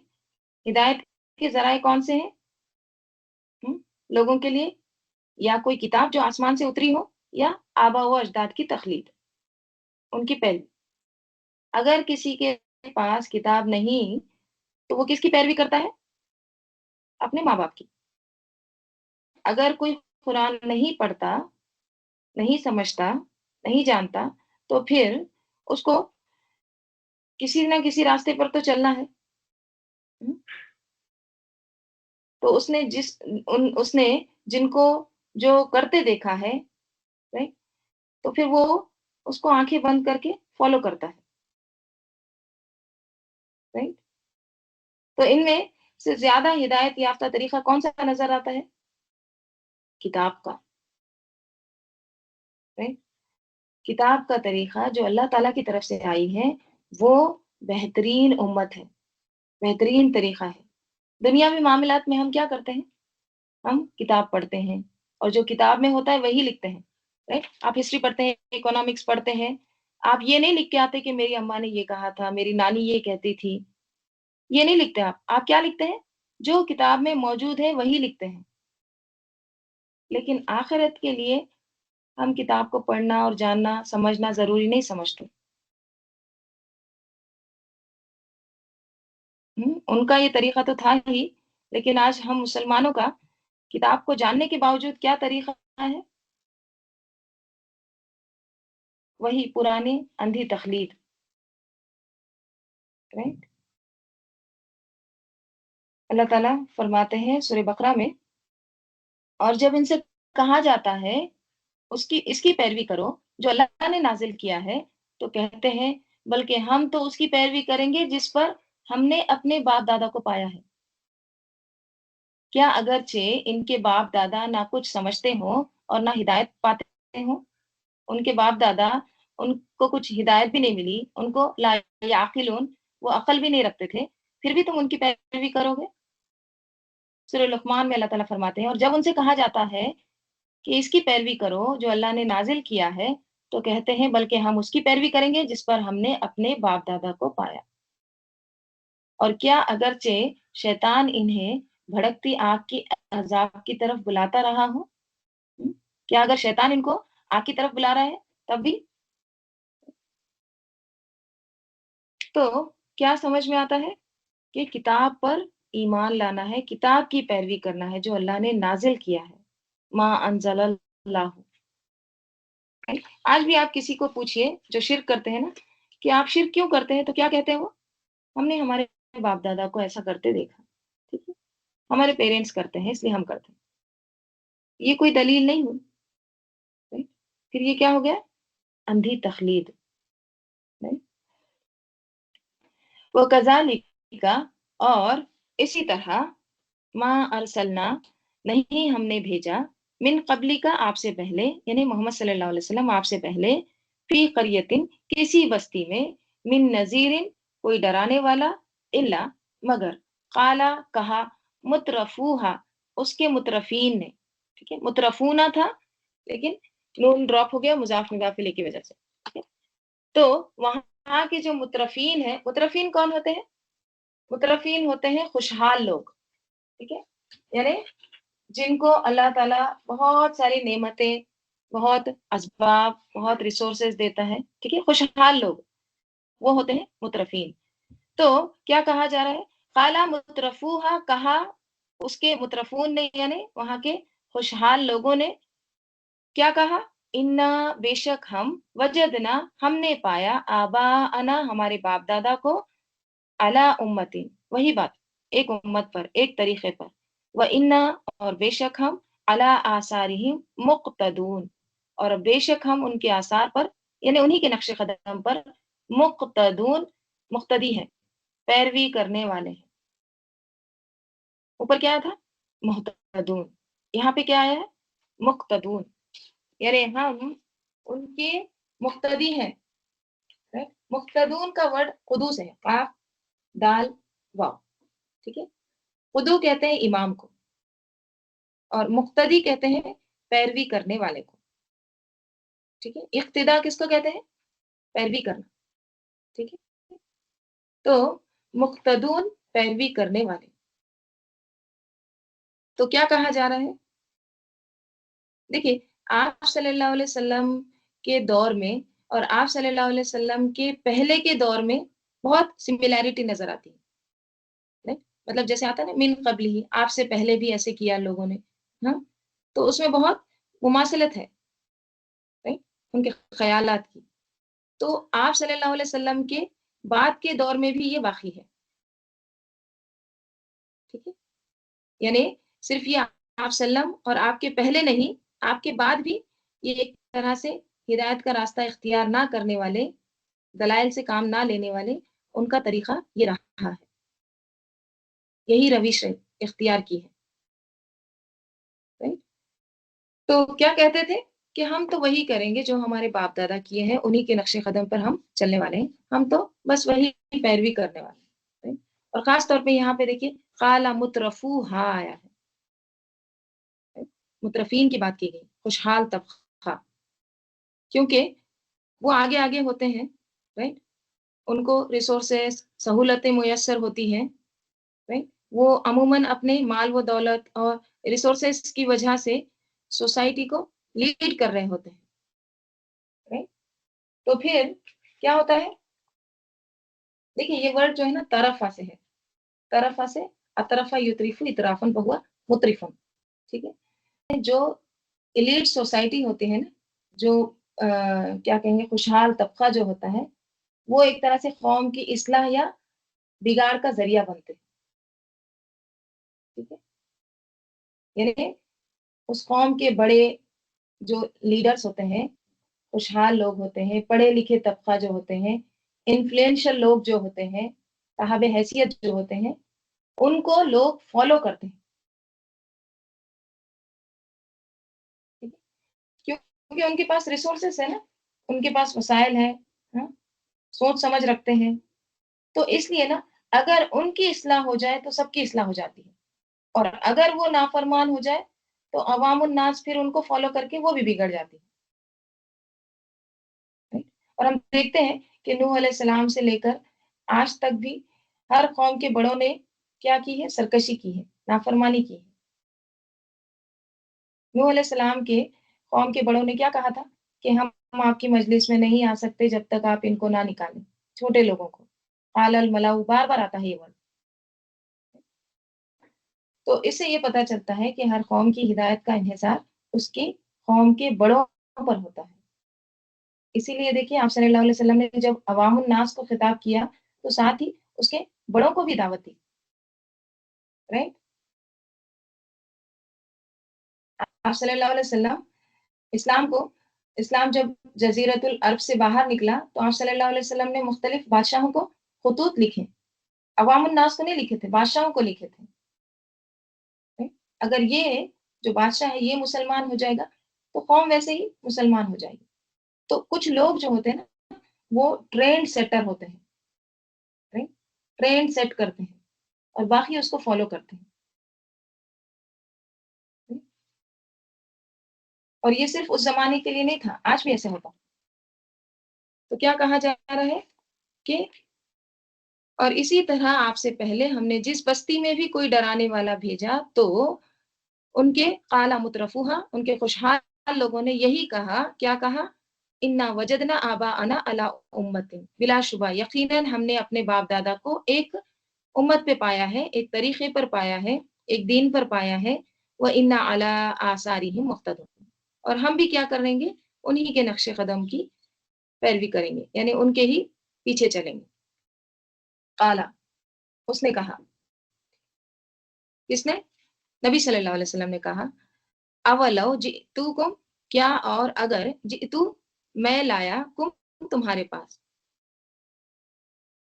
ہدایت کے ذرائع کون سے ہیں لوگوں کے لیے؟ یا کوئی کتاب جو آسمان سے اتری ہو، یا آبا و اجداد کی تخلیق، ان کی پیروی۔ اگر کسی کے پاس کتاب نہیں تو وہ کس کی پیروی کرتا ہے؟ اپنے ماں باپ کی۔ اگر کوئی قرآن نہیں پڑھتا، نہیں سمجھتا، نہیں جانتا، تو پھر اس کو کسی نہ کسی راستے پر تو چلنا ہے۔ تو اس نے جن کو جو کرتے دیکھا ہے، right؟ تو پھر وہ اس کو آنکھیں بند کر کے فالو کرتا ہے، right؟ تو ان میں سے زیادہ ہدایت یافتہ طریقہ کون سا نظر آتا ہے؟ کتاب کا، right؟ کتاب کا طریقہ جو اللہ تعالیٰ کی طرف سے آئی ہے وہ بہترین امت ہے، بہترین طریقہ ہے۔ دنیاوی معاملات میں ہم کیا کرتے ہیں؟ ہم کتاب پڑھتے ہیں، اور جو کتاب میں ہوتا ہے وہی لکھتے ہیں، رائٹ؟ آپ ہسٹری پڑھتے ہیں، اکنامکس پڑھتے ہیں، آپ یہ نہیں لکھ کے آتے کہ میری اماں نے یہ کہا تھا، میری نانی یہ کہتی تھی، یہ نہیں لکھتے آپ کیا لکھتے ہیں؟ جو کتاب میں موجود ہے وہی لکھتے ہیں۔ لیکن آخرت کے لیے ہم کتاب کو پڑھنا اور جاننا سمجھنا ضروری نہیں سمجھتے۔ ان کا یہ طریقہ تو تھا ہی، لیکن آج ہم مسلمانوں کا کتاب کو جاننے کے باوجود کیا طریقہ ہے؟ وہی پرانے اندھی تقلید، رائٹ؟ اللہ تعالیٰ فرماتے ہیں سورہ بقرہ میں، اور جب ان سے کہا جاتا ہے اس کی پیروی کرو جو اللہ نے نازل کیا ہے، تو کہتے ہیں بلکہ ہم تو اس کی پیروی کریں گے جس پر ہم نے اپنے باپ دادا کو پایا ہے۔ کیا اگرچہ ان کے باپ دادا نہ کچھ سمجھتے ہوں اور نہ ہدایت پاتے ہوں، ان کے باپ دادا ان کو کچھ ہدایت بھی نہیں ملی، ان کو لا یعقلون، وہ عقل بھی نہیں رکھتے تھے، پھر بھی تم ان کی پیروی کرو گے؟ سورہ لقمان میں اللہ تعالیٰ فرماتے ہیں، اور جب ان سے کہا جاتا ہے کہ اس کی پیروی کرو جو اللہ نے نازل کیا ہے، تو کہتے ہیں بلکہ ہم اس کی پیروی کریں گے جس پر ہم نے اپنے باپ دادا کو پایا۔ اور کیا اگرچہ شیطان انہیں بھڑکتی آگ کی عذاب کی طرف بلاتا رہا ہو، کیا اگر شیطان ان کو آگ کی طرف بلا رہا ہے تب بھی؟ تو کیا سمجھ میں آتا ہے کہ کتاب پر ایمان لانا ہے، کتاب کی پیروی کرنا ہے جو اللہ نے نازل کیا ہے، ما انزل اللہ۔ آج بھی آپ کسی کو پوچھئے جو شرک کرتے ہیں نا کہ آپ شرک کیوں کرتے ہیں، تو کیا کہتے ہیں وہ؟ ہم نے ہمارے باپ دادا کو ایسا کرتے دیکھا، ٹھیک ہے، ہمارے پیرنٹس کرتے ہیں اس لیے ہم کرتے ہیں۔ یہ کوئی دلیل نہیں ہوئی، پھر یہ کیا ہو گیا؟ اندھی تقلید۔ وہ کذالک، اور اسی طرح، ما ارسلنا، نہیں ہم نے بھیجا، من قبلی کا، آپ سے پہلے، یعنی محمد صلی اللہ علیہ وسلم آپ سے پہلے، فی قریتن، کسی بستی میں، من نذیر، کوئی ڈرانے والا، الا، مگر، قالا، کہا، مترفوہا، اس کے مترفین نے، ٹھیک ہے، مترفونہ تھا لیکن نون ڈراپ ہو گیا مضاف مضاف الیہ کی وجہ سے، ٹھیک ہے؟ تو وہاں کے جو مترفین ہیں، مترفین کون ہوتے ہیں؟ مترفین ہوتے ہیں خوشحال لوگ، ٹھیک ہے، یعنی جن کو اللہ تعالیٰ بہت ساری نعمتیں، بہت اسباب، بہت ریسورسز دیتا ہے، ٹھیک ہے، خوشحال لوگ، وہ ہوتے ہیں مترفین۔ تو کیا کہا جا رہا ہے؟ قالا مترفوہا، کہا اس کے مترفون نے، یعنی وہاں کے خوشحال لوگوں نے کیا کہا؟ انا، بے شک ہم، وجدنا، ہم نے پایا، آبا انا، ہمارے باپ دادا کو، علی امتین، وہی بات، ایک امت پر، ایک طریقے پر، و انا، اور بے شک ہم، علی آثارہم مقتدون، اور بے شک ہم ان کے آثار پر، یعنی انہی کے نقش قدم پر، مقتدون، مقتدی ہیں، پیروی کرنے والے ہیں۔ اوپر کیا تھا؟ محتدون. یہاں پہ کیا آیا ہے؟ مقتدون. یعنی ہم ان کے مقتدی ہیں. مقتدون کا ورڈ قدو سے ہے، قاف دال واو. ٹھیک ہے. قدو کہتے ہیں امام کو، اور مقتدی کہتے ہیں پیروی کرنے والے کو. ٹھیک ہے. اقتدا کس کو کہتے ہیں؟ پیروی کرنا. ٹھیک ہے. تو مقتدون پیروی کرنے والے. تو کیا کہا جا رہا ہے؟ دیکھیے، آپ صلی اللہ علیہ وسلم کے دور میں اور آپ صلی اللہ علیہ وسلم کے پہلے کے دور میں بہت سملیرٹی نظر آتی ہے. نہیں؟ مطلب جیسے آتا ہے نا من قبل ہی، آپ سے پہلے بھی ایسے کیا لوگوں نے. ہاں، تو اس میں بہت مماثلت ہے نہیں؟ ان کے خیالات کی. تو آپ صلی اللہ علیہ وسلم کے بعد کے دور میں بھی یہ واقعی ہے. ٹھیک ہے. یعنی صرف یہ آپ سلم اور آپ کے پہلے نہیں، آپ کے بعد بھی یہ ایک طرح سے ہدایت کا راستہ اختیار نہ کرنے والے، دلائل سے کام نہ لینے والے، ان کا طریقہ یہ رہا ہے. یہی روش اختیار کی ہے. Right؟ تو کیا کہتے تھے کہ ہم تو وہی کریں گے جو ہمارے باپ دادا کیے ہیں، انہی کے نقش قدم پر ہم چلنے والے ہیں، ہم تو بس وہی پیروی کرنے والے ہیں. اور خاص طور پہ یہاں پہ دیکھیے قال مترفوہا آیا ہے. مترفین کی بات کی گئی، خوشحال طبقہ، کیونکہ وہ آگے آگے ہوتے ہیں. رائٹ. ان کو ریسورسز، سہولتیں میسر ہوتی ہیں. رائٹ. وہ عموماً اپنے مال و دولت اور ریسورسز کی وجہ سے سوسائٹی کو لیڈ کر رہے ہوتے ہیں. رائٹ. تو پھر کیا ہوتا ہے؟ دیکھیے یہ ورڈ جو ہے نا طرفہ سے ہے. طرفہ سے اطرفہ یطرفو اطرافن بہوا مطرفن. ٹھیک ہے. جو ایلیٹ سوسائٹی ہوتی ہے نا، جو کیا کہیں گے خوشحال طبقہ جو ہوتا ہے، وہ ایک طرح سے قوم کی اصلاح یا بگاڑ کا ذریعہ بنتے ہیں. ٹھیک ہے. یعنی اس قوم کے بڑے جو لیڈرز ہوتے ہیں، خوشحال لوگ ہوتے ہیں، پڑھے لکھے طبقہ جو ہوتے ہیں، انفلوئنشل لوگ جو ہوتے ہیں، صاحب حیثیت جو ہوتے ہیں، ان کو لوگ فالو کرتے ہیں. ٹھیک ہے. کیونکہ ان کے پاس ریسورسز ہے نا، ان کے پاس وسائل ہیں. ہاں، سوچ سمجھ رکھتے ہیں. تو اس لیے نا اگر ان کی اصلاح ہو جائے تو سب کی اصلاح ہو جاتی ہے، اور اگر وہ نافرمان ہو جائے تو عوام الناس پھر ان کو فالو کر کے وہ بھی بگڑ جاتی ہے. اور ہم دیکھتے ہیں کہ نوح علیہ السلام سے لے کر آج تک بھی ہر قوم کے بڑوں نے کیا کی ہے؟ سرکشی کی ہے، نافرمانی کی ہے. نوح علیہ السلام کے قوم کے بڑوں نے کیا کہا تھا کہ ہم آپ کی مجلس میں نہیں آ سکتے جب تک آپ ان کو نہ نکالیں، چھوٹے لوگوں کو. قال الملأ بار بار آتا ہے یہ ورڈ. تو اس سے یہ پتہ چلتا ہے کہ ہر قوم کی ہدایت کا انحصار اس کی قوم کے بڑوں پر ہوتا ہے. اسی لیے دیکھیے آپ صلی اللہ علیہ وسلم نے جب عوام الناس کو خطاب کیا تو ساتھ ہی اس کے بڑوں کو بھی دعوت دی. رائٹ. آپ صلی اللہ علیہ وسلم اسلام جب جزیرت العرب سے باہر نکلا تو آپ صلی اللہ علیہ وسلم نے مختلف بادشاہوں کو خطوط لکھے. عوام الناس کو نہیں لکھے تھے، بادشاہوں کو لکھے تھے. اگر یہ جو بادشاہ ہے یہ مسلمان ہو جائے گا تو قوم ویسے ہی مسلمان ہو جائے گی. تو کچھ لوگ جو ہوتے ہیں نا وہ ٹرینڈ سیٹر ہوتے ہیں، ٹرینڈ سیٹ کرتے ہیں اور باقی اس کو فالو کرتے ہیں. اور یہ صرف اس زمانے کے لیے نہیں تھا، آج بھی ایسے ہوتا. تو کیا کہا جا رہا ہے کہ اور اسی طرح آپ سے پہلے ہم نے جس بستی میں بھی کوئی ڈرانے والا بھیجا تو ان کے قال مترفوہا، ان کے خوشحال لوگوں نے یہی کہا. کیا کہا؟ انا وجدنا آباءنا علی امت، بلا شبہ یقیناً ہم نے اپنے باپ دادا کو ایک امت پہ پایا ہے، ایک طریقے پر پایا ہے، ایک دین پر پایا ہے. وَإِنَّا عَلَىٰ آثَارِهِمْ مُقْتَدُونَ، اور ہم بھی کیا کریں گے؟ انہی کے نقش قدم کی پیروی کریں گے، یعنی ان کے ہی پیچھے چلیں گے. قالا، اس نے کہا. کس نے؟ نبی صلی اللہ علیہ وسلم نے کہا. اولو جئتوکم، کیا اور اگر جئتو میں لایا کم تمہارے پاس،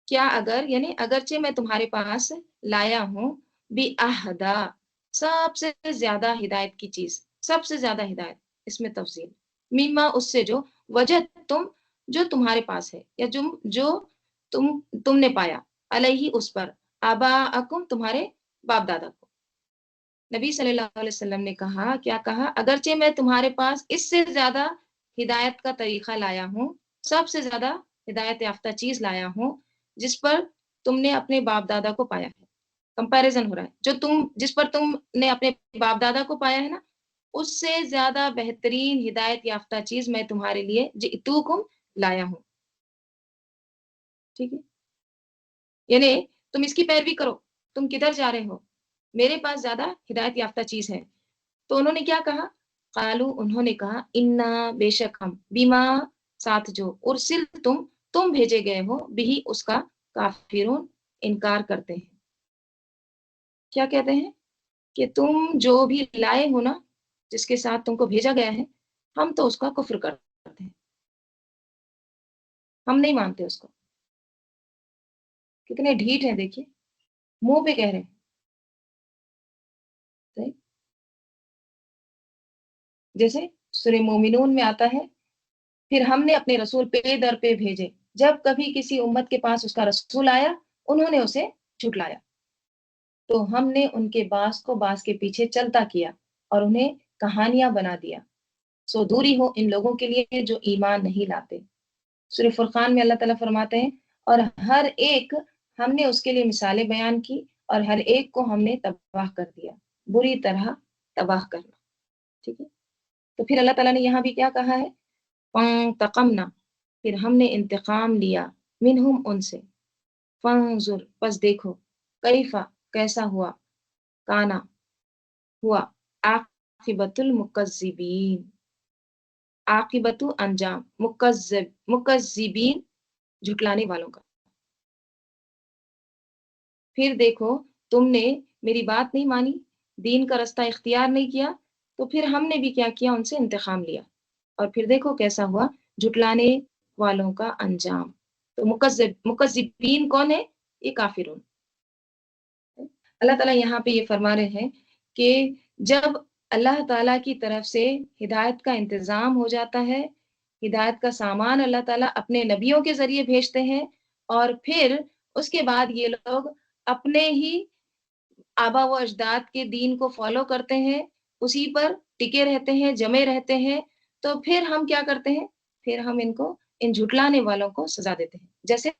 کیا اگر یعنی اگرچہ میں تمہارے پاس لایا ہوں बिअहदा, सबसे ज्यादा हिदायत की चीज, सबसे ज्यादा हिदायत, इसमें तफसील, मिम्मा उससे जो, वजह तुम, जो तुम्हारे पास है, या जो तुमने पाया, अलैहि उस पर, आबाअकुम तुम्हारे बाप दादा को। नबी सल्लल्लाहु अलैहि वसल्लम ने कहा, क्या कहा, अगरचे मैं तुम्हारे पास इससे ज्यादा हिदायत का तरीका लाया हूँ, सबसे ज्यादा हिदायत याफ्ता चीज लाया हूँ, जिस पर तुमने अपने बाप दादा को पाया है। कंपैरिजन हो रहा है, जो तुम, जिस पर तुमने अपने बाप दादा को पाया है ना, उससे ज्यादा बेहतरीन हिदायत याफ्ता चीज मैं तुम्हारे लिए जितुकुम लाया हूँ। ठीक है, यानी तुम इसकी पैरवी करो, तुम किधर जा रहे हो, मेरे पास ज्यादा हिदायत याफ्ता चीज है। तो उन्होंने क्या कहा, कालू उन्होंने कहा, इन्ना बेशक हम, बीमा साथ जो, उर्सिल तुम भेजे गए हो, बिही उसका, काफिरून इनकार करते हैं। क्या कहते हैं कि तुम जो भी लाए हो ना, जिसके साथ तुमको भेजा गया है, हम तो उसका कुफ्र करते हैं, हम नहीं मानते उसको। कितने ढीठ हैं देखिए, मुंह पे कह रहे हैं। सही? जैसे सूरह मोमिनून में आता है, फिर हमने अपने रसूल पे दर पे भेजे, जब कभी किसी उम्मत के पास उसका रसूल आया, उन्होंने उसे झुटलाया, तो हमने उनके बास को बास के पीछे चलता किया और उन्हें कहानियां बना दिया। सो दूरी हो इन लोगों के लिए जो ईमान नहीं लाते। सूरह फुरकान में अल्लाह ताला फरमाते हैं, और हर एक हमने उसके लिए मिसालें बयान की, और हर एक को हमने तबाह कर दिया, बुरी तरह तबाह करना। ठीक है, तो फिर अल्लाह ताला ने यहाँ भी क्या कहा है, तकमना, फिर हमने इंतकाम लिया, मिनहुम उनसे, फंजुर बस देखो, कैफा कैसा हुआ, काना हुआ, आकिबतुल मुकज्जिबीन, आकिबतु अंजाम, मुकज्जिबीन झुटलाने वालों का। फिर देखो, तुमने मेरी बात नहीं मानी, दीन का रास्ता इख्तियार नहीं किया, तो फिर हमने भी क्या किया, उनसे इंतकाम लिया, और फिर देखो कैसा हुआ झुटलाने वालों का अंजाम। तो मुकज्जिबीन कौन है, ये काफिरून। अल्लाह ताला यहाँ पे ये फरमा रहे हैं कि जब अल्लाह ताला की तरफ से हिदायत का इंतजाम हो जाता है, हिदायत का सामान अल्लाह ताला अपने नबियों के जरिए भेजते हैं, और फिर उसके बाद ये लोग अपने ही आबा व अजदाद के दीन को फॉलो करते हैं, उसी पर टिके रहते हैं, जमे रहते हैं, तो फिर हम क्या करते हैं, फिर हम इनको, इन झुटलाने वालों को सजा देते हैं, जैसे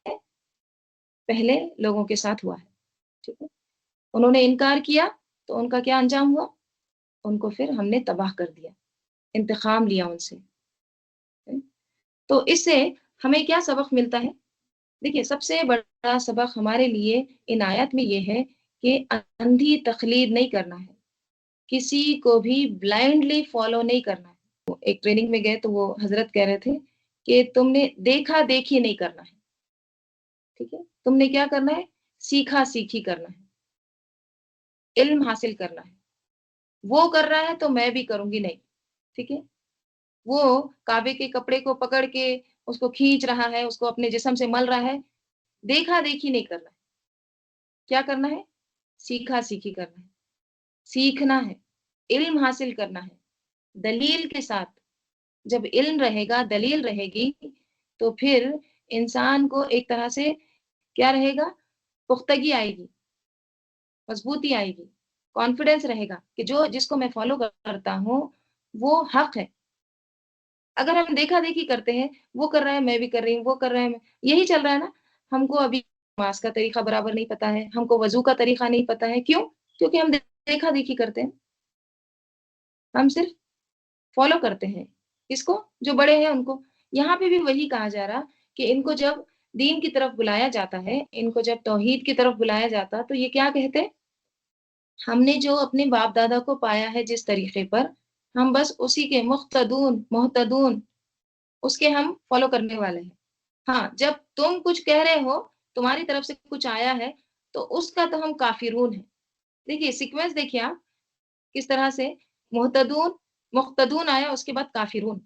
पहले लोगों के साथ हुआ है। ठीक है, उन्होंने इनकार किया, तो उनका क्या अंजाम हुआ, उनको फिर हमने तबाह कर दिया, इंतकाम लिया उनसे। तो इससे हमें क्या सबक मिलता है, देखिए सबसे बड़ा सबक हमारे लिए इन आयत में ये है कि अंधी तकलीद नहीं करना है, किसी को भी ब्लाइंडली फॉलो नहीं करना है। वो एक ट्रेनिंग में गए तो वो हजरत कह रहे थे कि तुमने देखा देखी नहीं करना है। ठीक है, तुमने क्या करना है, सीखा सीखी करना है, इल्म हासिल करना है। वो कर रहा है तो मैं भी करूंगी नहीं। ठीक है, वो काबे के कपड़े को पकड़ के उसको खींच रहा है, उसको अपने जिस्म से मल रहा है, देखा देखी नहीं करना है। क्या करना है, सीखा सीखी करना है, सीखना है, इल्म हासिल करना है, दलील के साथ। जब इल्म रहेगा, दलील रहेगी, तो फिर इंसान को एक तरह से क्या रहेगा, पुख्तगी आएगी, मजबूती आएगी, कॉन्फिडेंस रहेगा कि जो जिसको मैं फॉलो करता हूँ वो हक है। अगर हम देखा देखी करते हैं, वो कर रहा है मैं भी कर रही हूँ, वो कर रहा है यही चल रहा है ना, हमको अभी नमाज का तरीका बराबर नहीं पता है, हमको वजू का तरीका नहीं पता है, क्यों, क्योंकि हम देखा देखी करते हैं, हम सिर्फ फॉलो करते हैं किसको, जो बड़े हैं उनको। यहाँ पे भी वही कहा जा रहा कि इनको जब दीन की तरफ बुलाया जाता है, इनको जब तौहीद की तरफ बुलाया जाता, तो ये क्या कहते, हमने जो अपने बाप दादा को पाया है जिस तरीके पर, हम बस उसी के मुख्तदून मोहतदून, उसके हम फॉलो करने वाले हैं। हाँ, जब तुम कुछ कह रहे हो, तुम्हारी तरफ से कुछ आया है, तो उसका तो हम काफिरून हैं। देखिए सीक्वेंस देखिए आप, किस तरह से मुहतदून, मुख्तदून आया, उसके बाद काफिरून,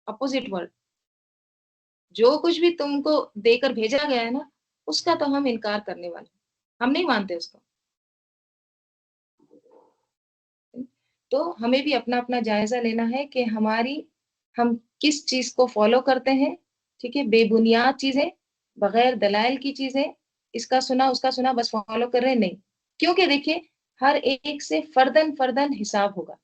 अपोजिट वर्ड। जो कुछ भी तुमको देकर भेजा गया है ना, उसका तो हम इनकार करने वाले, हम नहीं मानते उसको। تو ہمیں بھی اپنا اپنا جائزہ لینا ہے کہ ہم کس چیز کو فالو کرتے ہیں، ٹھیک ہے؟ بے بنیاد چیزیں، بغیر دلائل کی چیزیں، اس کا سنا اس کا سنا بس فالو کر رہے ہیں، نہیں، کیونکہ دیکھیے ہر ایک سے فردن فردن حساب ہوگا،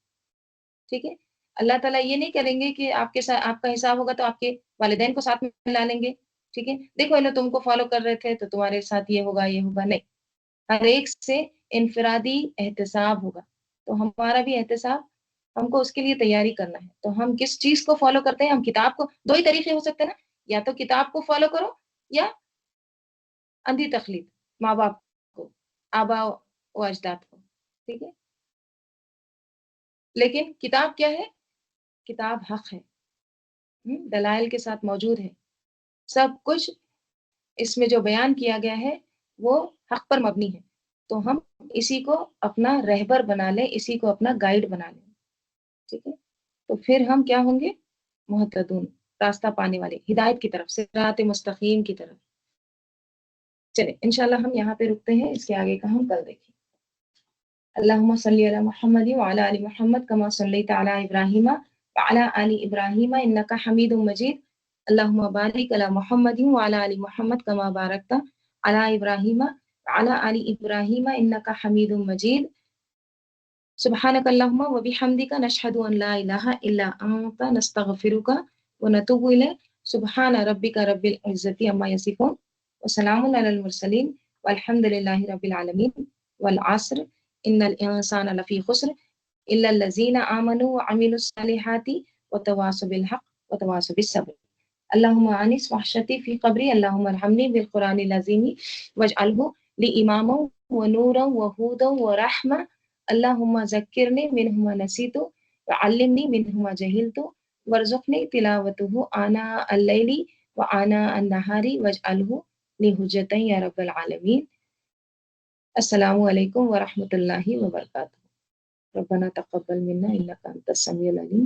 ٹھیک ہے؟ اللہ تعالیٰ یہ نہیں کریں گے کہ آپ کے ساتھ آپ کا حساب ہوگا تو آپ کے والدین کو ساتھ میں ملا لیں گے، ٹھیک ہے؟ دیکھو انہوں تم کو فالو کر رہے تھے تو تمہارے ساتھ یہ ہوگا، نہیں، ہر ایک سے انفرادی احتساب ہوگا، تو ہمارا بھی احتساب ہم کو اس کے لیے تیاری کرنا ہے، تو ہم کس چیز کو فالو کرتے ہیں؟ ہم کتاب کو، دو ہی طریقے ہو سکتے ہیں نا، یا تو کتاب کو فالو کرو یا اندھی تقلید، ماں باپ کو، آبا و اجداد کو، ٹھیک ہے؟ لیکن کتاب کیا ہے؟ کتاب حق ہے، دلائل کے ساتھ موجود ہے، سب کچھ اس میں جو بیان کیا گیا ہے وہ حق پر مبنی ہے، تو ہم اسی کو اپنا رہبر بنا لیں، اسی کو اپنا گائیڈ بنا لیں، ٹھیک ہے؟ تو پھر ہم کیا ہوں گے؟ محتدون، راستہ پانے والے، ہدایت کی طرف، صراط مستقیم کی طرف۔ چلے انشاءاللہ ہم یہاں پہ رکتے ہیں، اس کے آگے کا ہم کل دیکھیں۔ اللهم صل على محمد وعلى ال محمد كما صليت على ابراهيم وعلى ال ابراهيم انك حميد مجيد اللهم بارك على محمد وعلى ال محمد كما باركت على ابراهيم وعلى ال ابراهيم انك حميد مجيد سبحانك اللهم وبحمدك نشهد ان لا اله الا انت نستغفرك ونتوب اليك سبحان ربك رب العزة عما يصفون وسلام على المرسلين والحمد لله رب العالمين والعصر ان الانسان لفی خسر الا الذین آمنوا وعملوا الصالحات وتواصوا بالحق وتواصوا بالصبر اللهم انس وحشتي في قبري اللهم ارحمني بالقرآن العظيم واجعله لي اماما ونورا وهدى ورحمة اللهم ذكرني منه ما نسيت وعلمني منه ما جهلت وارزقني تلاوته آناء الليل وآناء النهار واجعله لي حجة يا رب العالمين السلام علیکم ورحمۃ اللہ وبرکاتہ ربنا تقبل منا انک انت السمیع العلیم